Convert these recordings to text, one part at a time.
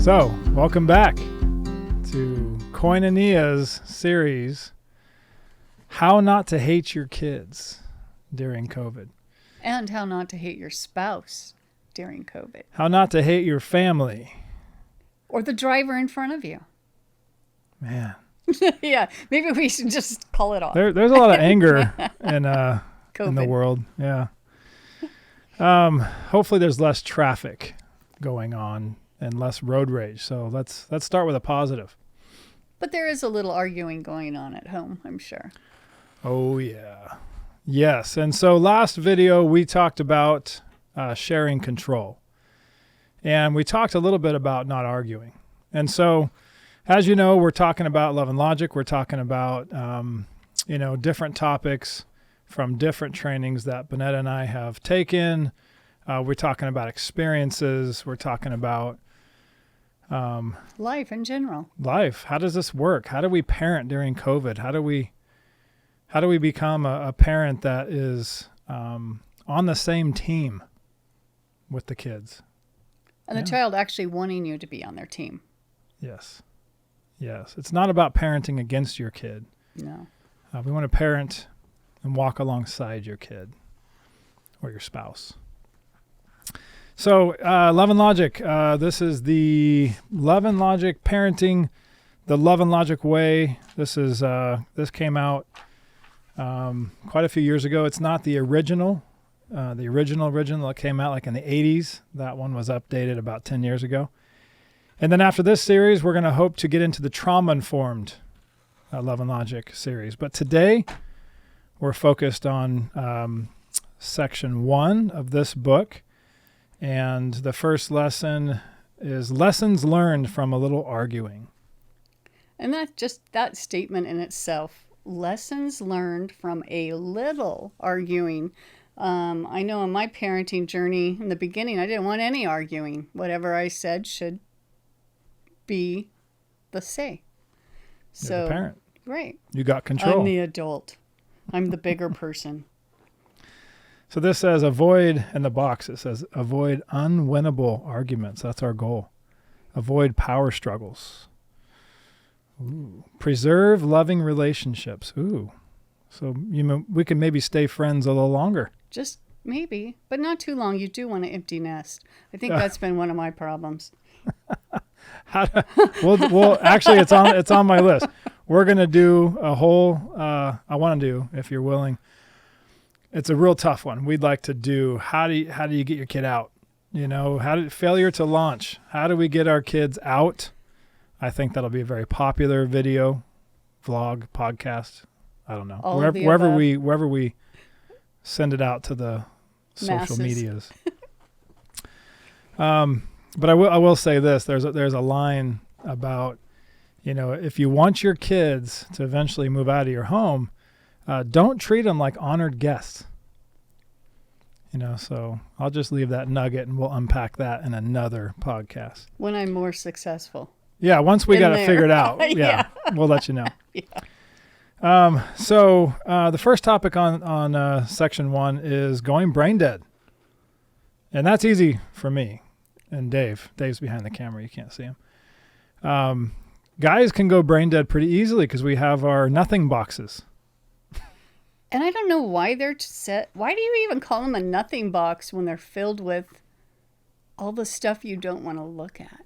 So, welcome back to Koinonia's series, How Not to Hate Your Kids During COVID. And how not to hate your spouse during COVID. How not to hate your family. Or the driver in front of you. Man. Yeah, maybe we should just call it off. There's a lot of anger in the world. Yeah. Hopefully there's less traffic going on and less road rage. So let's start with a positive. But there is a little arguing going on at home, I'm sure. Oh, yeah. Yes. And so last video, we talked about sharing control. And we talked a little bit about not arguing. And so, as you know, we're talking about love and logic. We're talking about, different topics from different trainings that Bonetta and I have taken. We're talking about experiences. We're talking about life in general. Life. How does this work? How do we parent during COVID? How do we become a parent that is on the same team with the kids? And the child actually wanting you to be on their team. Yes. Yes. It's not about parenting against your kid. No. We want to parent and walk alongside your kid or your spouse. So, Love and Logic. This is the Love and Logic parenting, the Love and Logic way. This came out quite a few years ago. It's not the original. The original that came out like in the 80s. That one was updated about 10 years ago. And then after this series, we're going to hope to get into the trauma-informed Love and Logic series. But today, we're focused on section 1 of this book. And the first lesson is lessons learned from a little arguing. And that statement in itself, lessons learned from a little arguing. I know in my parenting journey in the beginning, I didn't want any arguing. Whatever I said should be the say. So, you're the parent. Right. You got control. I'm the adult. I'm the bigger person. So this says avoid, in the box it says avoid unwinnable arguments. That's our goal. Avoid power struggles. Ooh. Preserve loving relationships. Ooh. So we can maybe stay friends a little longer. Just maybe, but not too long. You do want an empty nest. I think that's been one of my problems. Well, actually, it's on my list. We're gonna do a whole. I want to do, if you're willing. It's a real tough one. We'd like to do. How do you get your kid out? Failure to launch. How do we get our kids out? I think that'll be a very popular video, vlog, podcast. I don't know. Wherever we send it out to the social medias. But I will say this. There's a line about, if you want your kids to eventually move out of your home, don't treat them like honored guests. So I'll just leave that nugget and we'll unpack that in another podcast. When I'm more successful. Yeah, once we got it figured out. Yeah, we'll let you know. Yeah. So the first topic on section 1 is going brain dead. And that's easy for me and Dave. Dave's behind the camera. You can't see him. Guys can go brain dead pretty easily because we have our nothing boxes. And I don't know why they're set. Why do you even call them a nothing box when they're filled with all the stuff you don't want to look at?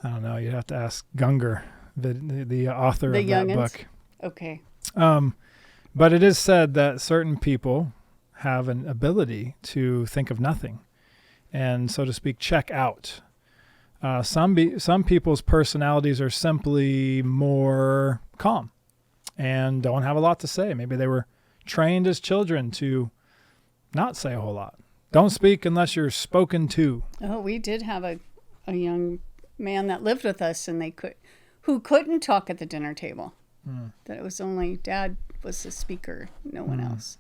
I don't know. You'd have to ask Gunger, the author of that book. Okay. But it is said that certain people have an ability to think of nothing and, so to speak, check out. Some people's personalities are simply more calm and don't have a lot to say. Maybe they were trained as children to not say a whole lot. Don't speak unless you're spoken to. Oh, we did have a young man that lived with us, and who couldn't talk at the dinner table. That it was only Dad was the speaker, no one else.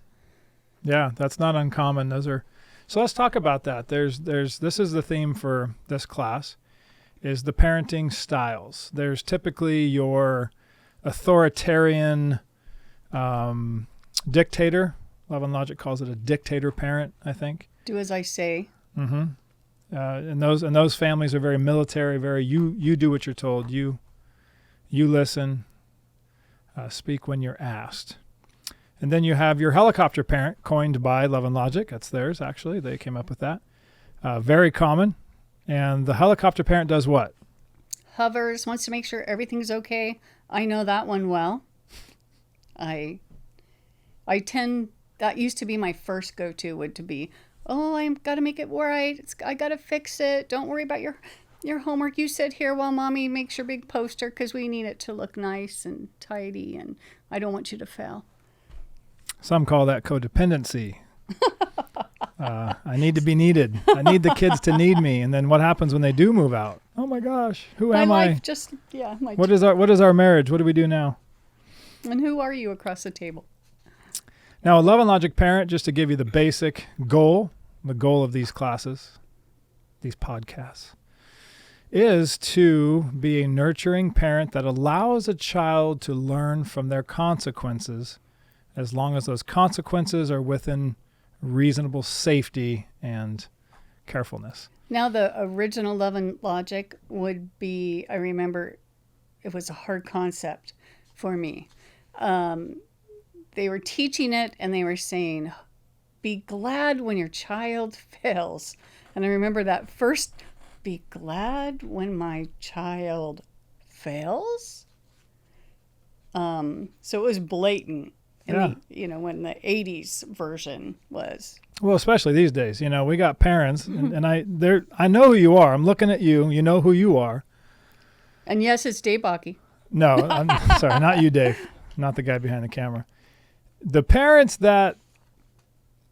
Yeah, that's not uncommon. So let's talk about that. This is the theme for this class, is the parenting styles. There's typically your authoritarian dictator. Love and Logic calls it a dictator parent, I think. Do as I say. Mm-hmm. And those families are very military, very you do what you're told. You listen, speak when you're asked. And then you have your helicopter parent, coined by Love and Logic. That's theirs, actually. They came up with that. Very common. And the helicopter parent does what? Hovers, wants to make sure everything's okay. I know that one well. I tend, that used to be my first go-to, would to be, oh, I've got to make it right. I got to fix it. Don't worry about your homework. You sit here while mommy makes your big poster because we need it to look nice and tidy, and I don't want you to fail. Some call that codependency. I need to be needed. I need the kids to need me. And then what happens when they do move out? Oh my gosh, who am I? What is our marriage? What do we do now? And who are you across the table? Now, a Love and Logic parent, just to give you the basic goal, the goal of these classes, these podcasts, is to be a nurturing parent that allows a child to learn from their consequences, as long as those consequences are within reasonable safety and carefulness. Now, the original Love and Logic would be, I remember it was a hard concept for me. They were teaching it and they were saying, be glad when your child fails. And I remember that first, be glad when my child fails. So it was blatant. Yeah. When the 80s version was. Well, especially these days, we got parents, and I know who you are. I'm looking at you. You know who you are. And yes, it's Dave Bakke. No, I'm sorry, not you, Dave. Not the guy behind the camera. The parents that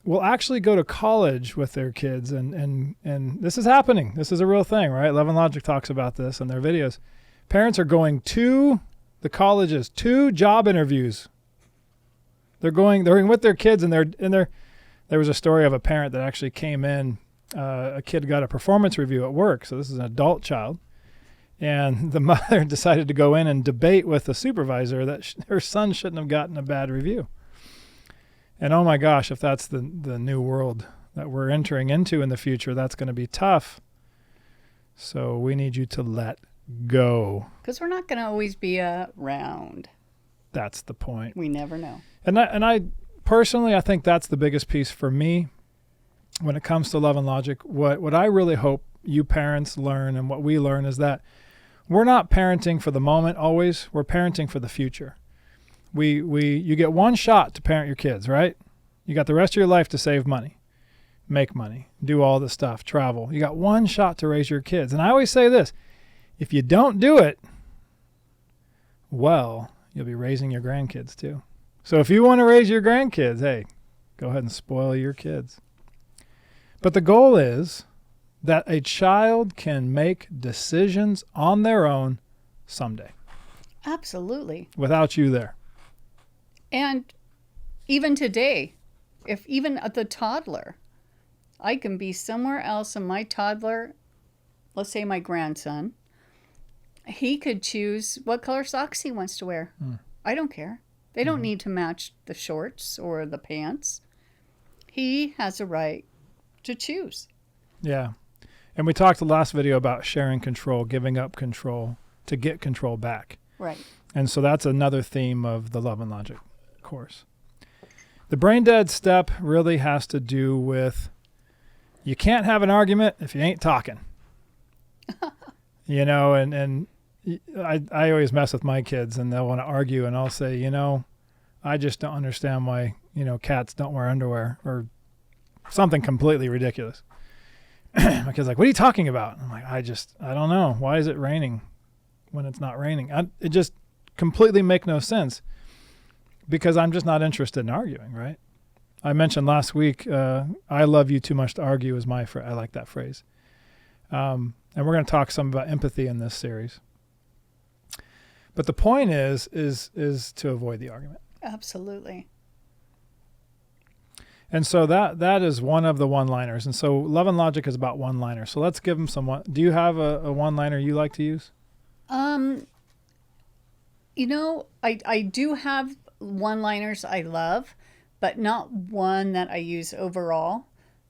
will actually go to college with their kids, and this is happening. This is a real thing, right? Love and Logic talks about this in their videos. Parents are going to the colleges, to job interviews. They're going with their kids, and there was a story of a parent that actually came in. A kid got a performance review at work, so this is an adult child, and the mother decided to go in and debate with the supervisor that her son shouldn't have gotten a bad review. And oh my gosh, if that's the new world that we're entering into in the future, that's going to be tough. So we need you to let go. Because we're not going to always be around. That's the point. We never know. And I personally, I think that's the biggest piece for me when it comes to Love and Logic. What I really hope you parents learn, and what we learn, is that we're not parenting for the moment always. We're parenting for the future. You get one shot to parent your kids, right? You got the rest of your life to save money, make money, do all this stuff, travel. You got one shot to raise your kids. And I always say this, if you don't do it, well, you'll be raising your grandkids too. So if you want to raise your grandkids, hey, go ahead and spoil your kids. But the goal is that a child can make decisions on their own someday. Absolutely. Without you there. And even today, if even the toddler, I can be somewhere else and my toddler, let's say my grandson, he could choose what color socks he wants to wear. I don't care. They don't need to match the shorts or the pants. He has a right to choose. Yeah. And we talked the last video about sharing control, giving up control to get control back. Right. And so that's another theme of the Love and Logic course. The brain dead step really has to do with, you can't have an argument if you ain't talking. And I always mess with my kids, and they'll want to argue, and I'll say, I just don't understand why, cats don't wear underwear, or something completely ridiculous. My kid's like, what are you talking about? I'm like, I don't know. Why is it raining when it's not raining? It just completely make no sense, because I'm just not interested in arguing, right? I mentioned last week, I love you too much to argue is I like that phrase. And we're going to talk some about empathy in this series. But the point is to avoid the argument. Absolutely. And so that is one of the one-liners. And so Love and Logic is about one-liners. So let's give them some one. Do you have a one-liner you like to use? I do have one-liners I love, but not one that I use overall.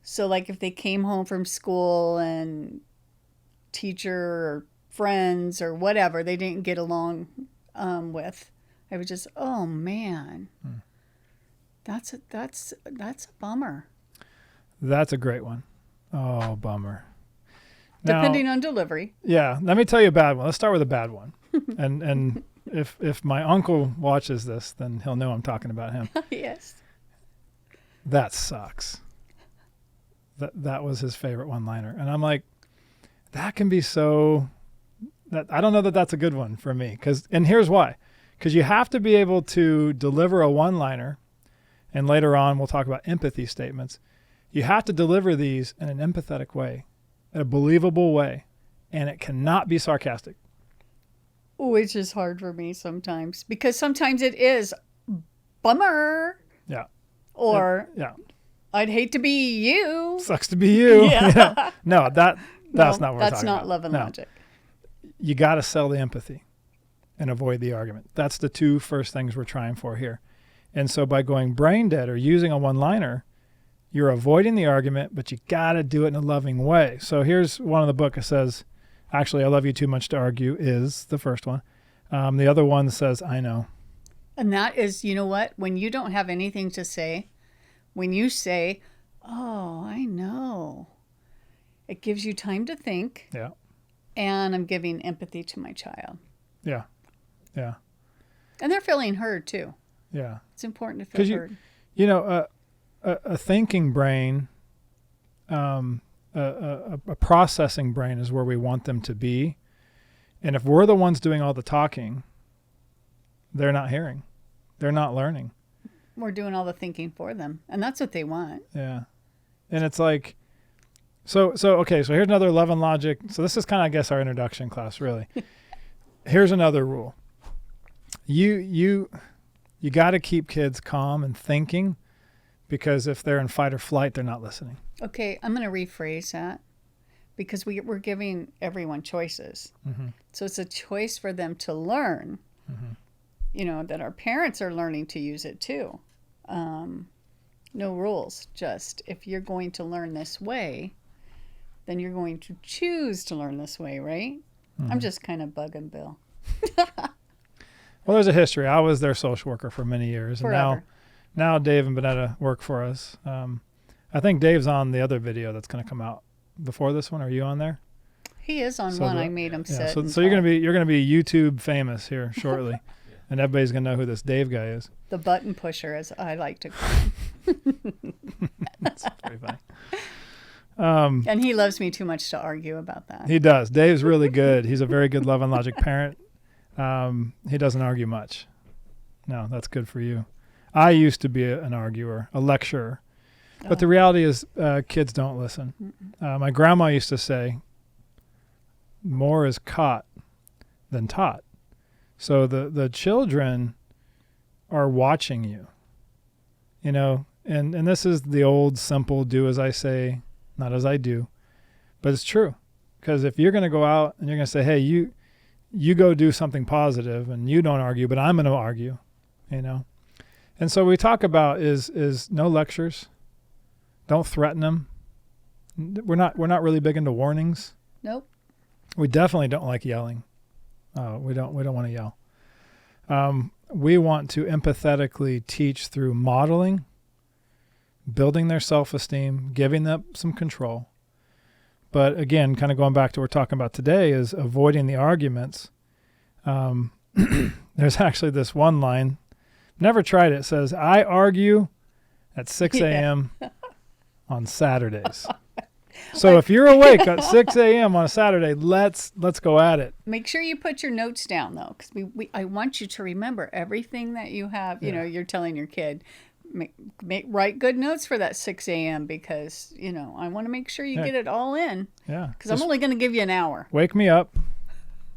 So, like, if they came home from school and teacher or friends or whatever they didn't get along with, I would just, oh man, that's a bummer. That's a great one. Oh, bummer. Now, Depending on delivery. yeah, let me tell you a bad one. Let's start with a bad one. and if my uncle watches this, then he'll know I'm talking about him. Yes. That sucks. That was his favorite one-liner. And I'm like, that can be so... I don't know that that's a good one for me. And here's why. Because you have to be able to deliver a one-liner, and later on we'll talk about empathy statements. You have to deliver these in an empathetic way, in a believable way, and it cannot be sarcastic. Which is hard for me sometimes, because sometimes it is bummer. Yeah. Or yeah. I'd hate to be you. Sucks to be you. Yeah. Yeah. No, that's not what we're talking about. That's not love and logic. You got to sell the empathy and avoid the argument. That's the two first things we're trying for here. And so by going brain dead or using a one-liner, you're avoiding the argument, but you got to do it in a loving way. So here's one of the book that says, actually, I love you too much to argue is the first one. The other one says, I know. And that is, you know what? When you don't have anything to say, when you say, oh, I know, it gives you time to think. Yeah. And I'm giving empathy to my child. Yeah. Yeah. And they're feeling heard too. Yeah. It's important to feel heard. You know, a thinking brain, a processing brain is where we want them to be. And if we're the ones doing all the talking, they're not hearing. They're not learning. We're doing all the thinking for them. And that's what they want. Yeah. And it's like, so here's another love and logic. So this is kind of, I guess, our introduction class, really. Here's another rule. You got to keep kids calm and thinking, because if they're in fight or flight, they're not listening. Okay, I'm going to rephrase that, because we're giving everyone choices. Mm-hmm. So it's a choice for them to learn, you know, that our parents are learning to use it too. No rules, just if you're going to learn this way, then you're going to choose to learn this way, right? Mm-hmm. I'm just kind of bugging Bill. Well, there's a history. I was their social worker for many years. Forever. And now Dave and Bonetta work for us. I think Dave's on the other video that's going to come out before this one. Are you on there? He is on one. I made him sit. So you're gonna be YouTube famous here shortly, and everybody's gonna know who this Dave guy is. The button pusher, as I like to call him. That's pretty funny. And he loves me too much to argue about that. He does. Dave's really good. He's a very good love and logic parent. He doesn't argue much. No, that's good for you. I used to be an arguer, a lecturer. But the reality is kids don't listen. My grandma used to say, more is caught than taught. So the children are watching you, you know, and this is the old simple do as I say, not as I do. But it's true. Because if you're going to go out and you're going to say, hey, you go do something positive and you don't argue, but I'm going to argue, you know. And so we talk about is no lectures. Don't threaten them. We're not really big into warnings. Nope. We definitely don't like yelling. We don't want to yell. We want to empathetically teach through modeling, building their self-esteem, giving them some control. But again, kind of going back to what we're talking about today is avoiding the arguments. There's actually this one line, never tried it. It says, I argue at 6 a.m. on Saturdays. So if you're awake at 6 a.m. on a Saturday, let's go at it. Make sure you put your notes down, though, because I want you to remember everything that you have. You know, you're telling your kid, write good notes for that 6 a.m. because, you know, I want to make sure you get it all in. Yeah. Because I'm only going to give you an hour. Wake me up.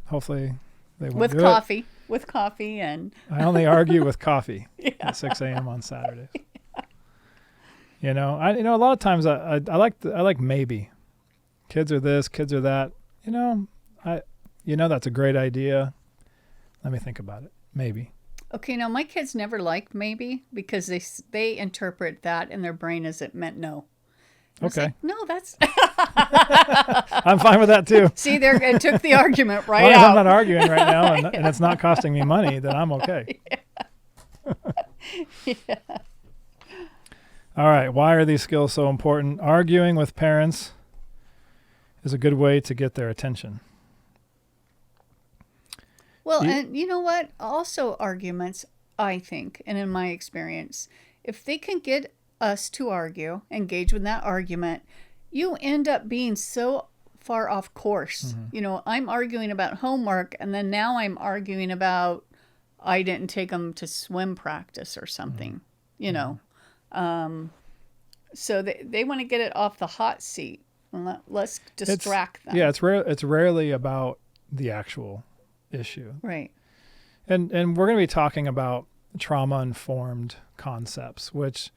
Hopefully they won't with do coffee. It. With coffee and. I only argue with coffee at 6 a.m. on Saturdays. You know, a lot of times I like maybe. Kids are this, kids are that. You know, that's a great idea. Let me think about it. Maybe. Okay, now my kids never liked maybe because they interpret that in their brain as it meant no. Okay. Like, no, that's... I'm fine with that too. See, there, it took the argument As right long as I'm out. not arguing right now and it's not costing me money, then I'm okay. Yeah. All right. Why are these skills so important? Arguing with parents is a good way to get their attention. Well, and you know what? Also, arguments, I think, and in my experience, if they can get us to argue, engage with that argument, you end up being so far off course. You know, I'm arguing about homework, and then now I'm arguing about I didn't take them to swim practice or something, you know. So they want to get it off the hot seat. Let's distract them. Yeah, it's rarely about the actual issue. Right. And we're going to be talking about trauma-informed concepts, which,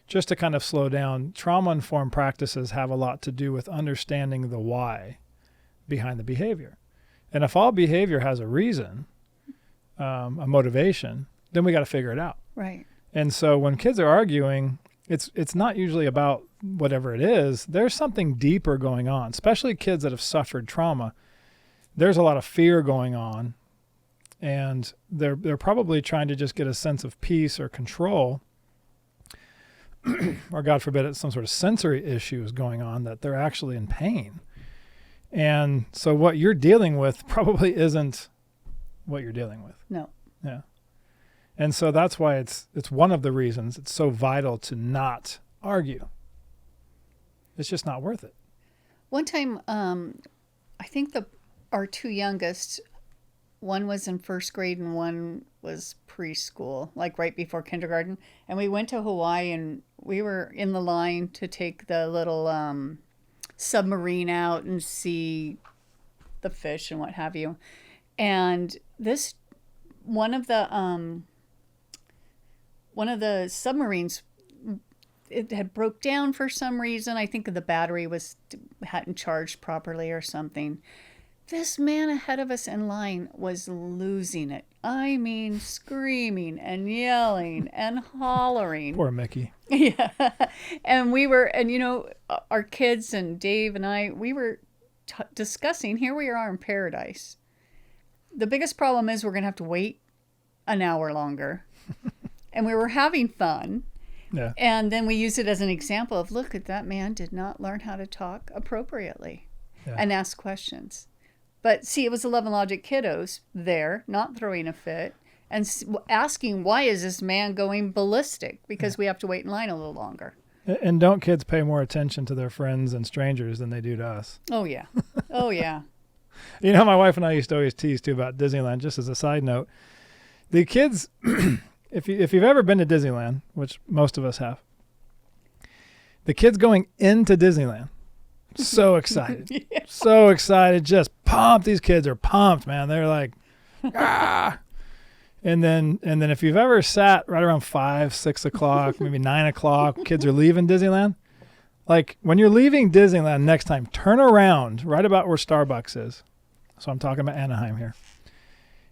just to kind of slow down, trauma-informed practices have a lot to do with understanding the why behind the behavior. And if all behavior has a reason, a motivation, then we got to figure it out. Right. And so when kids are arguing, it's not usually about whatever it is. There's something deeper going on, especially kids that have suffered trauma. There's a lot of fear going on, and they're probably trying to just get a sense of peace or control, or God forbid it's some sort of sensory issue is going on, that they're actually in pain. And so what you're dealing with probably isn't what you're dealing with. No. Yeah. And so that's why it's one of the reasons it's so vital to not argue. It's just not worth it. One time, I think our two youngest, one was in first grade and one was preschool, like right before kindergarten. And we went to Hawaii, and we were in the line to take the little submarine out and see the fish and what have you. And this one of the submarines, it had broke down for some reason. I think the battery hadn't charged properly or something. This man ahead of us in line was losing it. I mean, screaming and yelling and hollering. Poor Mickey. Yeah. And you know, our kids and Dave and I, we were discussing, here we are in paradise. The biggest problem is we're going to have to wait an hour longer. And we were having fun. Yeah. And then we use it as an example of, look, that man did not learn how to talk appropriately and ask questions. But see, it was 11 Logic kiddos there, not throwing a fit, and asking, why is this man going ballistic? Because we have to wait in line a little longer. And don't kids pay more attention to their friends and strangers than they do to us? Oh, yeah. Oh, yeah. You know, my wife and I used to always tease, too, about Disneyland, just as a side note. The kids, if you've ever been to Disneyland, which most of us have, the kids going into Disneyland, so excited. Yeah. So excited, just pumped. These kids are pumped, man. They're like, ah. And then if you've ever sat right around 5, 6 o'clock, maybe 9 o'clock, kids are leaving Disneyland. Like, when you're leaving Disneyland next time, turn around right about where Starbucks is. So I'm talking about Anaheim here.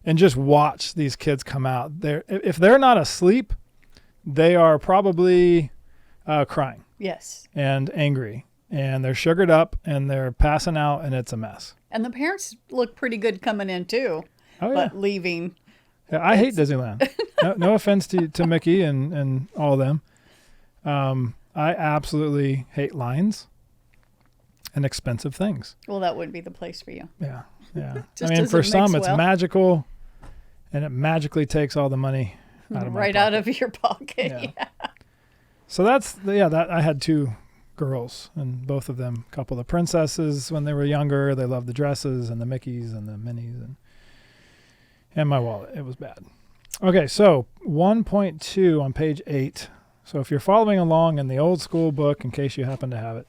And just watch these kids come out. If they're not asleep, they are probably crying. Yes. And angry. And they're sugared up, and they're passing out, and it's a mess. And the parents look pretty good coming in, too. Oh, yeah. But leaving. Yeah, I hate Disneyland. No offense to Mickey and all of them. I absolutely hate lines and expensive things. Well, that would be the place for you. Yeah, yeah. Just I mean, for some, it's well. magical, and it magically takes all the money out of my right pocket. out of your pocket. Yeah. So that I had 2 girls, and both of them, a couple of princesses when they were younger. They loved the dresses and the Mickeys and the Minnies and my wallet. It was bad. Okay, so 1.2 on page 8. So if you're following along in the old school book, in case you happen to have it,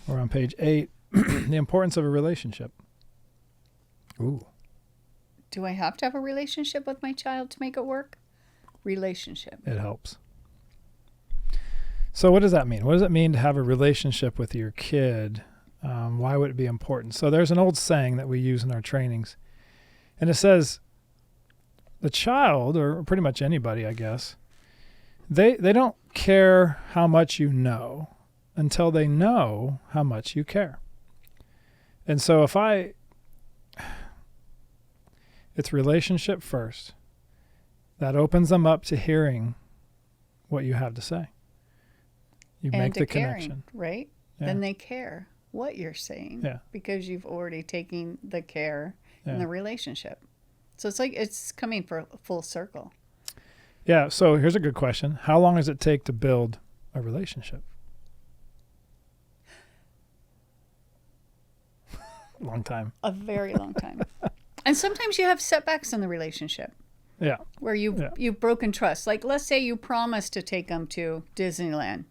or on page 8, the importance of a relationship. Ooh. Do I have to have a relationship with my child to make it work? Relationship. It helps. So what does that mean? What does it mean to have a relationship with your kid? Why would it be important? So there's an old saying that we use in our trainings, and it says the child, or pretty much anybody, I guess, they don't care how much you know until they know how much you care. And so it's relationship first. That opens them up to hearing what you have to say. You and make to the caring, connection. right? Yeah. Then they care what you're saying, Yeah. because you've already taken the care in Yeah. the relationship. So it's like it's coming for full circle. Yeah. So here's a good question. How long does it take to build a relationship? Long time. A very long time. And sometimes you have setbacks in the relationship Yeah. where you've broken trust. Like, let's say you promised to take them to Disneyland,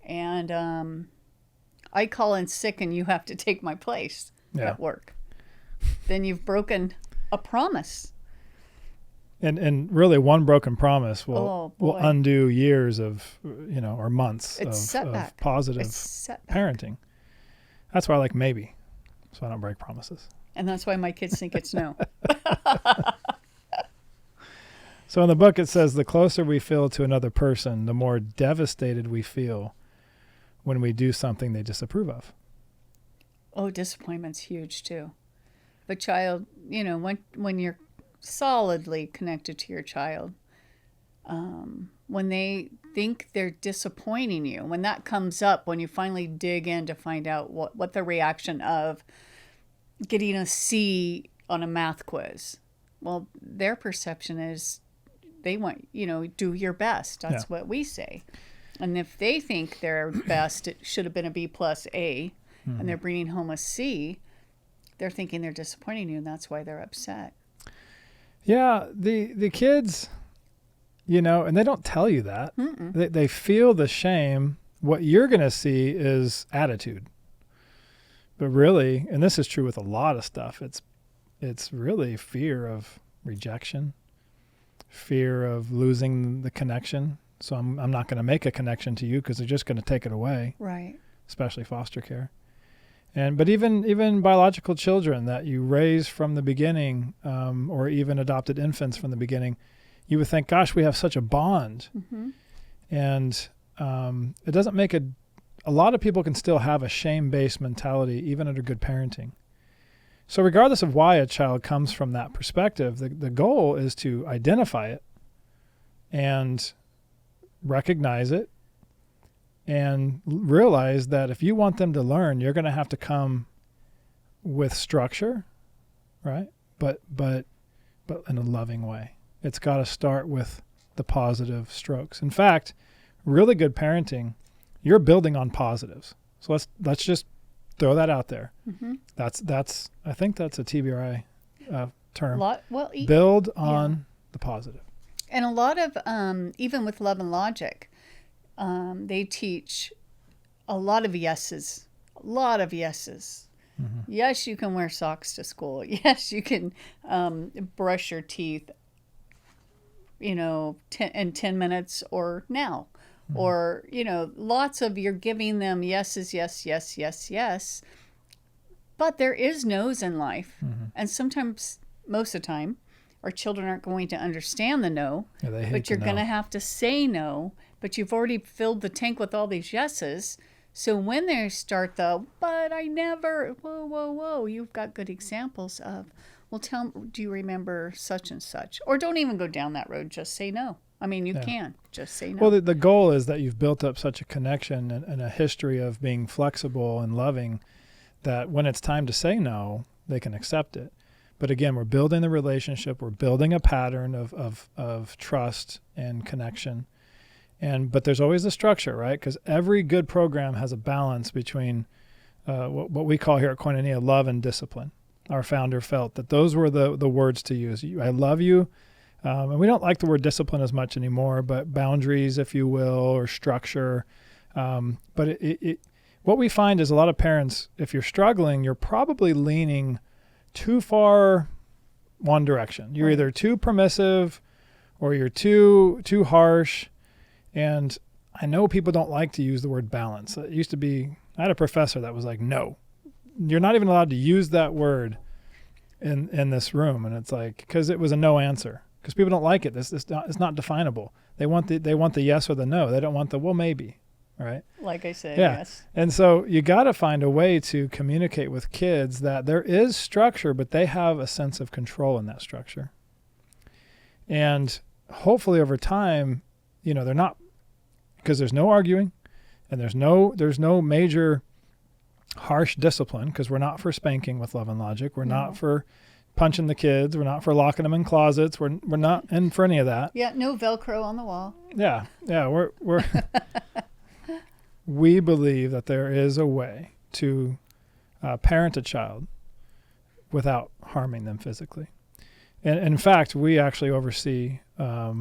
and I call in sick and you have to take my place at work. Then you've broken a promise. And really, one broken promise will Oh, boy. undo years of, or months It's of setback. positive It's setback. parenting. That's why I like maybe, so I don't break promises. And that's why my kids think it's no. So in the book, it says the closer we feel to another person, the more devastated we feel when we do something they disapprove of. Disappointment's huge too. But child, when you're solidly connected to your child, when they think they're disappointing you, when that comes up, when you finally dig in to find out what the reaction of getting a C on a math quiz, well, their perception is they want, do your best. That's what we say. And if they think their best, it should have been a B plus A, and they're bringing home a C, they're thinking they're disappointing you, and that's why they're upset. Yeah, the kids, and they don't tell you that. They feel the shame. What you're going to see is attitude. But really, and this is true with a lot of stuff, it's really fear of rejection, fear of losing the connection. So I'm not going to make a connection to you because they're just going to take it away. Right. Especially foster care. But even biological children that you raise from the beginning, or even adopted infants from the beginning, you would think, gosh, we have such a bond. Mm-hmm. And it doesn't make a lot of people can still have a shame-based mentality even under good parenting. So regardless of why a child comes from that perspective, the goal is to identify it and recognize it and realize that if you want them to learn, you're going to have to come with structure, right? But in a loving way. It's got to start with the positive strokes. In fact, really good parenting, you're building on positives. So let's just throw that out there. Mm-hmm. That's I think that's a TBRI term. Build on the positive. And a lot of even with Love and Logic, they teach a lot of yeses. Mm-hmm. Yes, you can wear socks to school. Yes, you can brush your teeth, in 10 minutes or now. Mm-hmm. Or, lots of you're giving them yeses, yes. But there is no's in life. Mm-hmm. And sometimes, most of the time, our children aren't going to understand the no. Yeah, they hate but you're going to have to say no. But you've already filled the tank with all these yeses. So when they start but I never, whoa, you've got good examples of, well, do you remember such and such? Or don't even go down that road. Just say no. I mean, you can just say no. Well, the goal is that you've built up such a connection and a history of being flexible and loving that when it's time to say no, they can accept it. But again, we're building the relationship. We're building a pattern of trust and connection. But there's always a structure, right? Because every good program has a balance between what we call here at Koinonia love and discipline. Our founder felt that those were the words to use. I love you. And we don't like the word discipline as much anymore, but boundaries, if you will, or structure. But what we find is a lot of parents, if you're struggling, you're probably leaning too far one direction. You're either too permissive or you're too harsh. And I know people don't like to use the word balance. It used to be, I had a professor that was like, no, you're not even allowed to use that word in this room. And it's like, because it was a no answer. Because people don't like it. It's not definable. They want the yes or the no. They don't want the well maybe. right? Like I said, Yeah. yes. And so you got to find a way to communicate with kids that there is structure, but they have a sense of control in that structure. And hopefully over time, they're not, because there's no arguing and there's no major harsh discipline, because we're not for spanking with Love and Logic. We're not for punching the kids. We're not for locking them in closets. We're not in for any of that. Yeah, no Velcro on the wall. Yeah. We're we believe that there is a way to parent a child without harming them physically. And in fact, we actually oversee a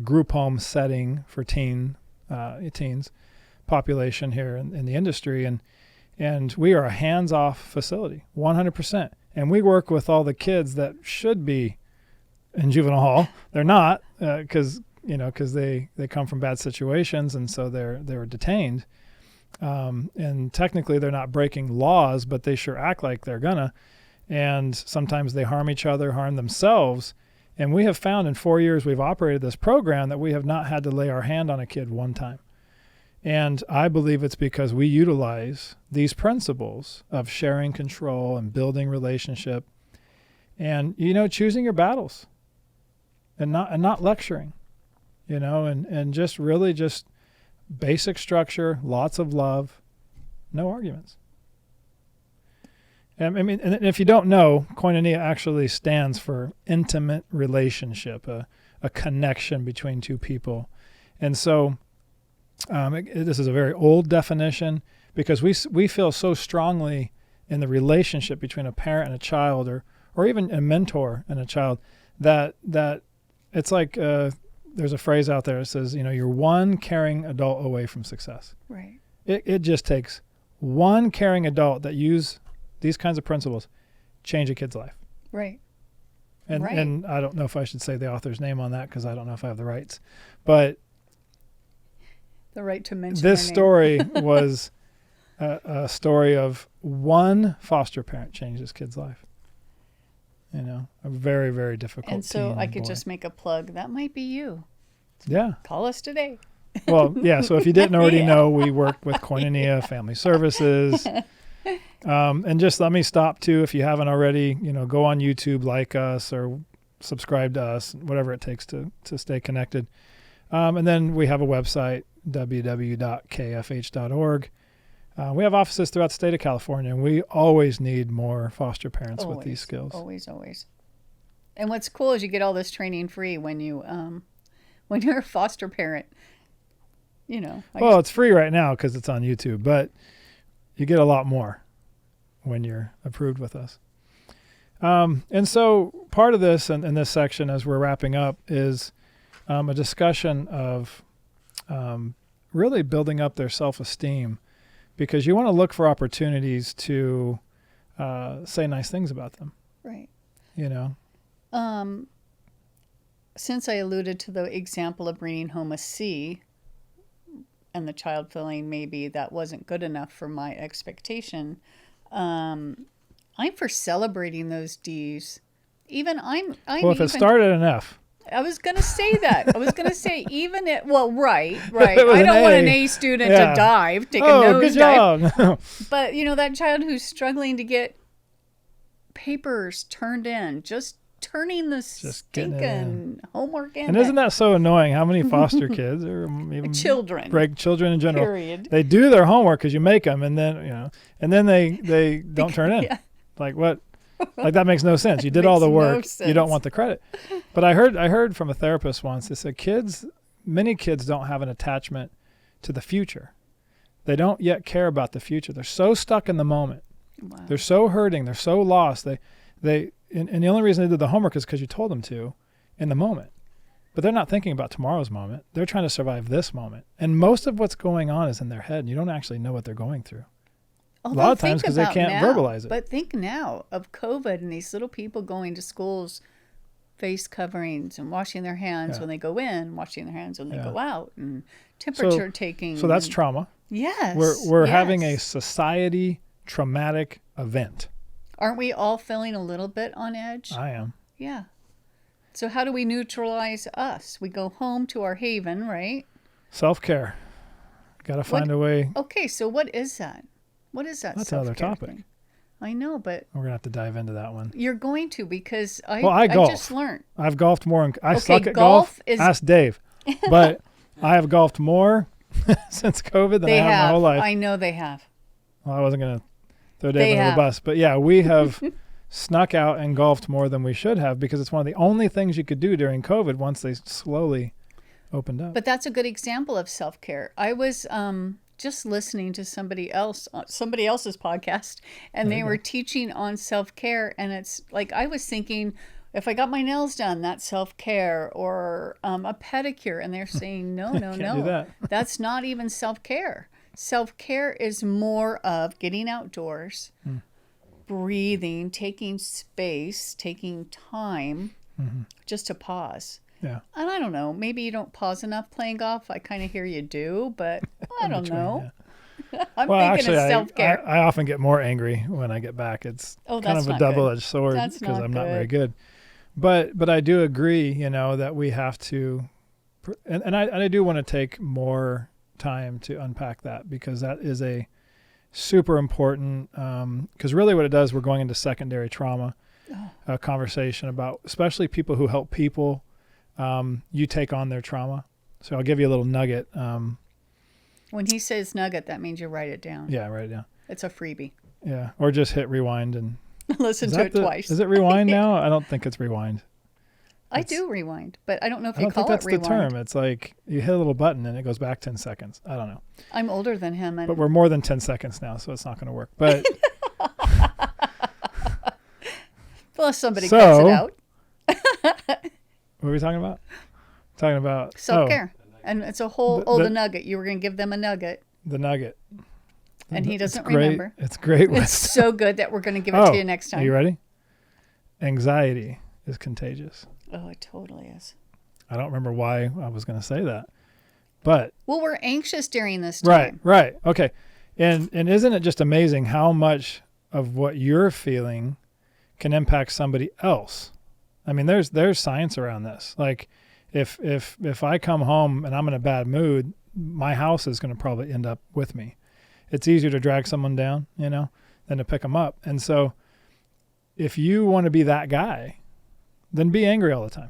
group home setting for teens population here in the industry, and we are a hands-off facility, 100%. And we work with all the kids that should be in juvenile hall. They're not, because they come from bad situations, and so they're detained. And technically, they're not breaking laws, but they sure act like they're gonna. And sometimes they harm each other, harm themselves. And we have found in 4 years we've operated this program that we have not had to lay our hand on a kid one time. And I believe it's because we utilize these principles of sharing control and building relationship and, choosing your battles and not lecturing, and just really just basic structure, lots of love, no arguments. And and if you don't know, koinonia actually stands for intimate relationship, a connection between two people. And so this is a very old definition, because we feel so strongly in the relationship between a parent and a child, or even a mentor and a child, that it's like there's a phrase out there that says, you're one caring adult away from success. Right. It just takes one caring adult that use these kinds of principles, change a kid's life. Right. And I don't know if I should say the author's name on that, because I don't know if I have the rights, but the right to mention this story was a story of one foster parent changed his kid's life. A very, very difficult. And so I could boy. just make a plug. That might be you. Yeah. Call us today. Well, yeah. So if you didn't already know, we work with Koinonia Family Services. And just let me stop too, if you haven't already, go on YouTube, like us, or subscribe to us, whatever it takes to stay connected. And then we have a website, www.kfh.org. We have offices throughout the state of California, and we always need more foster parents with these skills. Always. And what's cool is you get all this training free when you're a foster parent. Well, it's free right now because it's on YouTube, but you get a lot more when you're approved with us. And so part of this in this section, as we're wrapping up, is a discussion of really building up their self-esteem, because you want to look for opportunities to say nice things about them. Right. Since I alluded to the example of bringing home a C, and the child feeling maybe that wasn't good enough for my expectation, I'm for celebrating those D's. If it started an F. I was going to say that. I was going to say right. I It was don't an want A. an A student Yeah. to dive, take a good nosedive. job. But, that child who's struggling to get papers turned in, just turning the getting it stinking homework in. And isn't that so annoying? How many foster kids or even children in general, period. They do their homework because you make them, and then they don't turn in. Yeah. Like what? Like that makes no sense. You did all the work. You don't want the credit. But I heard from a therapist once. They said many kids don't have an attachment to the future. They don't yet care about the future. They're so stuck in the moment. Wow. They're so hurting. They're so lost. And the only reason they did the homework is because you told them to in the moment. But they're not thinking about tomorrow's moment. They're trying to survive this moment. And most of what's going on is in their head, and you don't actually know what they're going through. Although A lot of times because they can't verbalize it. But think now of COVID and these little people going to schools, face coverings and washing their hands when they go in, washing their hands when they go out, and temperature taking. So that's trauma. Yes. We're having a society traumatic event. Aren't we all feeling a little bit on edge? I am. Yeah. So how do we neutralize us? We go home to our haven, right? Self-care. Got to find a way. Okay, so what is that? What is that? That's another self-care topic. thing? I know, but We're going to have to dive into that one. you're going to, because I golf. just learned. I've golfed more. I Okay, suck at golf golf. is- Ask Dave. But I have golfed more since COVID than I have my whole life. I know they have. Well, I wasn't going to throw They Dave under have. the bus. But yeah, we have snuck out and golfed more than we should have because it's one of the only things you could do during COVID once they slowly opened up. But that's a good example of self-care. I was just listening to somebody else's podcast, and they were teaching on self-care, and it's like I was thinking, if I got my nails done, that's self-care, or a pedicure, and they're saying no, Can't do that. that's not even self-care. Self-care is more of getting outdoors, breathing, taking space, taking time, just to pause. Yeah. And I don't know, maybe you don't pause enough playing golf. I kind of hear you do, but I don't know. Yeah. I'm Well, thinking actually, of self-care. I often get more angry when I get back. It's kind that's of a not good. double-edged sword That's because not I'm not very good. good. But I do agree, that we have to, and I do want to take more time to unpack that because that is a super important, because really what it does, we're going into secondary trauma, a conversation about, especially people who help people, you take on their trauma. So I'll give you a little nugget. When he says nugget, that means you write it down. Yeah, write it down. It's a freebie. Yeah, or just hit rewind and Listen is to that it twice. Is it rewind now? I don't think it's rewind. I do rewind, but I don't know if I you don't think call it that's rewind. the term. It's like you hit a little button and it goes back 10 seconds. I don't know. I'm older than him, and But we're more than 10 seconds now, so it's not going to work. But unless somebody So- cuts it out. what were we talking about? Talking about Self-care. And it's a whole The- nugget. You were going to give them a nugget, the nugget. and he doesn't It's great. remember. It's great. It's so good that we're going to give it to you next time. Are you ready? Anxiety is contagious. Oh, it totally is. I don't remember why I was going to say that, but Well, we're anxious during this time. right, okay, and isn't it just amazing how much of what you're feeling can impact somebody else? I mean, there's science around this. Like, if I come home and I'm in a bad mood, my house is going to probably end up with me. It's easier to drag someone down, than to pick them up. And so, if you want to be that guy, then be angry all the time.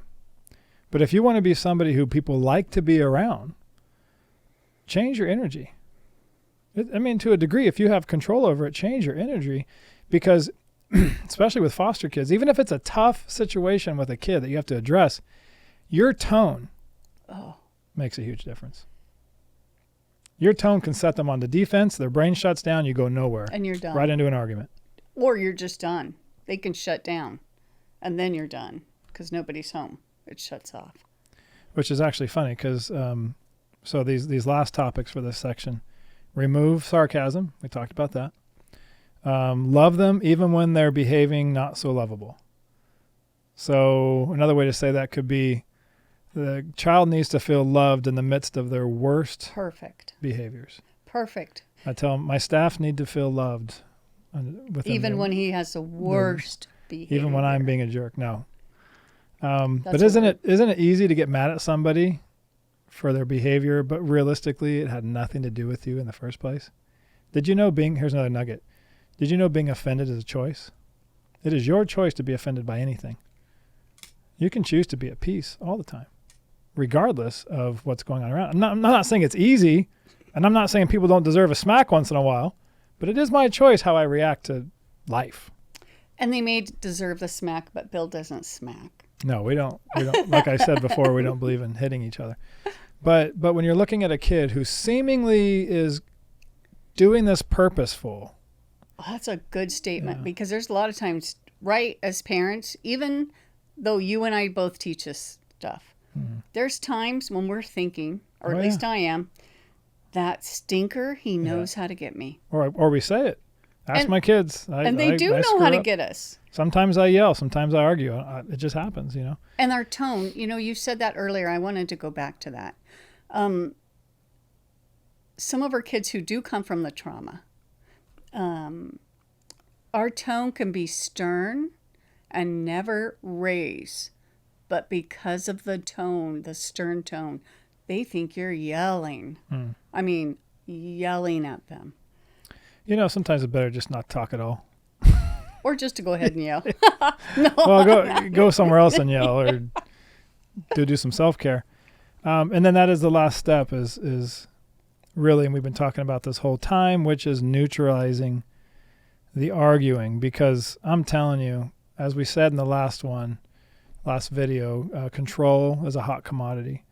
But if you want to be somebody who people like to be around, change your energy. To a degree, if you have control over it, change your energy, because especially with foster kids, even if it's a tough situation with a kid that you have to address, your tone makes a huge difference. Your tone can set them on the defense, their brain shuts down, you go nowhere. And you're done. Right into an argument. Or you're just done. They can shut down, and then you're done because nobody's home. It shuts off. Which is actually funny because, so these last topics for this section, remove sarcasm. We talked about that. Love them even when they're behaving not so lovable. So another way to say that could be the child needs to feel loved in the midst of their worst Perfect. behaviors. Perfect. I tell my staff need to feel loved. Even when he has the worst behavior. Even when I'm being a jerk. No. But That's isn't it easy to get mad at somebody for their behavior, but realistically it had nothing to do with you in the first place? Did you know here's another nugget. Did you know being offended is a choice? It is your choice to be offended by anything. You can choose to be at peace all the time, regardless of what's going on around. I'm not saying it's easy, and I'm not saying people don't deserve a smack once in a while, but it is my choice how I react to life. And they may deserve the smack, but Bill doesn't smack. No, we don't. Like I said before, we don't believe in hitting each other. But when you're looking at a kid who seemingly is doing this purposeful. Well, that's a good statement, because there's a lot of times, right, as parents, even though you and I both teach this stuff, there's times when we're thinking, or at least I am, that stinker, he knows how to get me. Or we say it. Ask my kids. And they do know how to get us. Sometimes I yell. Sometimes I argue. It just happens, And our tone, you said that earlier. I wanted to go back to that. Some of our kids who do come from the trauma, our tone can be stern and never raise. But because of the tone, the stern tone, they think you're yelling. I mean, yelling at them. Sometimes it's better just not talk at all. Or just to go ahead and yell. No. Well, go somewhere else and yell, or do some self-care. And then that is the last step is really, and we've been talking about this whole time, which is neutralizing the arguing. Because I'm telling you, as we said in the last video, control is a hot commodity.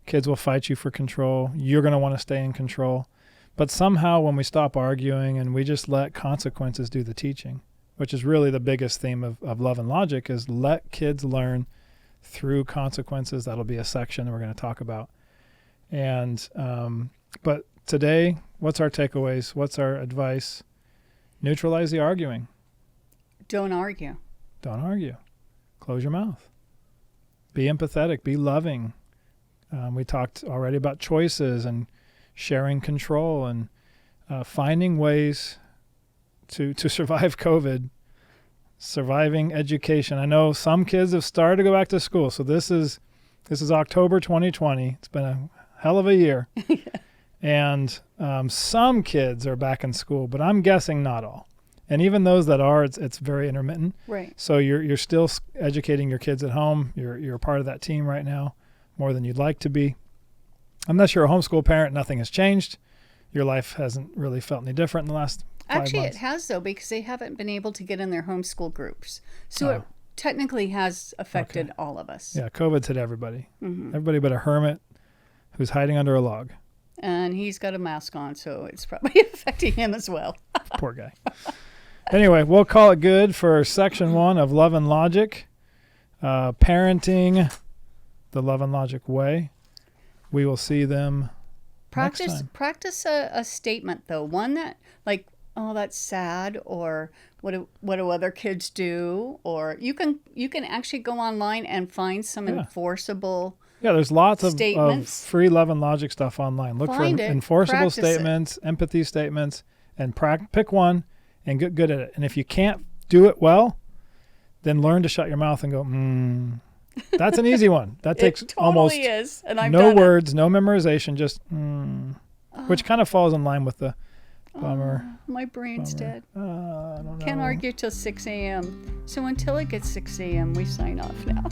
Kids will fight you for control. You're going to want to stay in control. But somehow when we stop arguing and we just let consequences do the teaching, which is really the biggest theme of Love and Logic, is let kids learn through consequences. That'll be a section that we're going to talk about. And but today, what's our takeaways? What's our advice? Neutralize the arguing. Don't argue. Don't argue. Close your mouth. Be empathetic. Be loving. We talked already about choices and sharing control and finding ways to survive COVID, surviving education. I know some kids have started to go back to school. So this is October 2020. It's been a hell of a year. And some kids are back in school, but I'm guessing not all. And even those that are, it's very intermittent. Right. So you're still educating your kids at home. You're a part of that team right now, more than you'd like to be. Unless you're a homeschool parent, nothing has changed. Your life hasn't really felt any different in the last 5 months. Actually, it has, though, because they haven't been able to get in their homeschool groups. So it technically has affected all of us. Yeah, COVID's hit everybody. Everybody but a hermit who's hiding under a log. And he's got a mask on, so it's probably affecting him as well. Poor guy. Anyway, we'll call it good for section 1 of Love and Logic, parenting the Love and Logic way. We will see them next time. Practice a statement, though. One that, like, oh, that's sad, or what do other kids do? Or you can actually go online and find some enforceable there's lots of statements. Free Love and Logic stuff online. Look for enforceable statements, empathy statements, and pick one and get good at it. And if you can't do it well, then learn to shut your mouth and go, That's an easy one. That takes almost no words, no memorization, just which kind of falls in line with the bummer. My brain's dead. I don't know. Can't argue till 6 a.m. So until it gets 6 a.m., we sign off now.